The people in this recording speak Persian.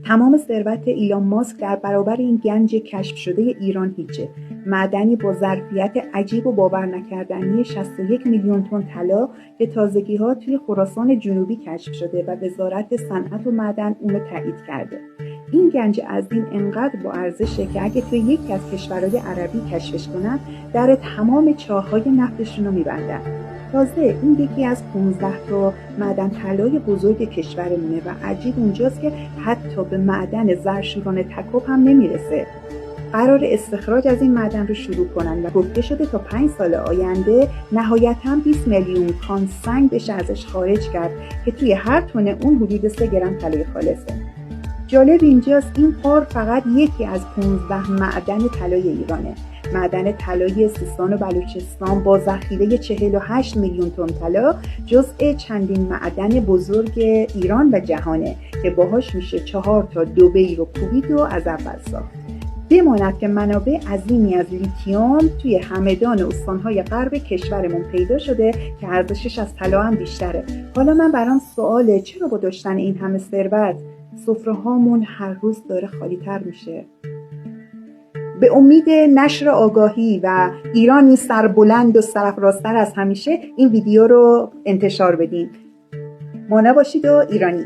تمام ثروت ایلان ماسک در برابر این گنج کشف شده ایران هیچه. معدنی با ظرفیت عجیب و باور نکردنی 61 میلیون تن طلا که تازگی‌ها توی خراسان جنوبی کشف شده و وزارت صنعت و معدن اونو تایید کرده. این گنج عظیم انقدر با ارزشه که اگه توی یکی از کشورهای عربی کشفش کنن، در تمام چاه‌های نفتشون رو می‌بندن. تازه این یکی از 15 تا معدن طلای بزرگ کشورمونه و عجیب اونجاست که حتی به معدن زرشوران تکوب هم نمیرسه. قرار استخراج از این معدن رو شروع کنن و گفته شده تا 5 سال آینده نهایتاً 20 میلیون کان سنگ بشه ازش خارج کرد که توی هر تن اون حدود 3 گرم طلای خالصه. جالب اینجاست این غار فقط یکی از 15 معدن طلای ایرانه. معدن طلای سیستان و بلوچستان با ذخیره 48 میلیون تن طلا جزء چندین معدن بزرگ ایران و جهانه که باهاش میشه 4 تا دبی رو کوبید و از اول ساخت. بماند که منابع عظیمی از لیتیوم توی همدان استانهای غرب کشورمون پیدا شده که ارزشش از طلا هم بیشتره. حالا من برام سواله چرا با داشتن این همه ثروت سفره‌هامون هر روز داره خالی‌تر میشه؟ به امید نشر آگاهی و ایرانی سربلند و سرافرازتر از همیشه این ویدیو رو انتشار بدین. مانا باشید و ایرانی.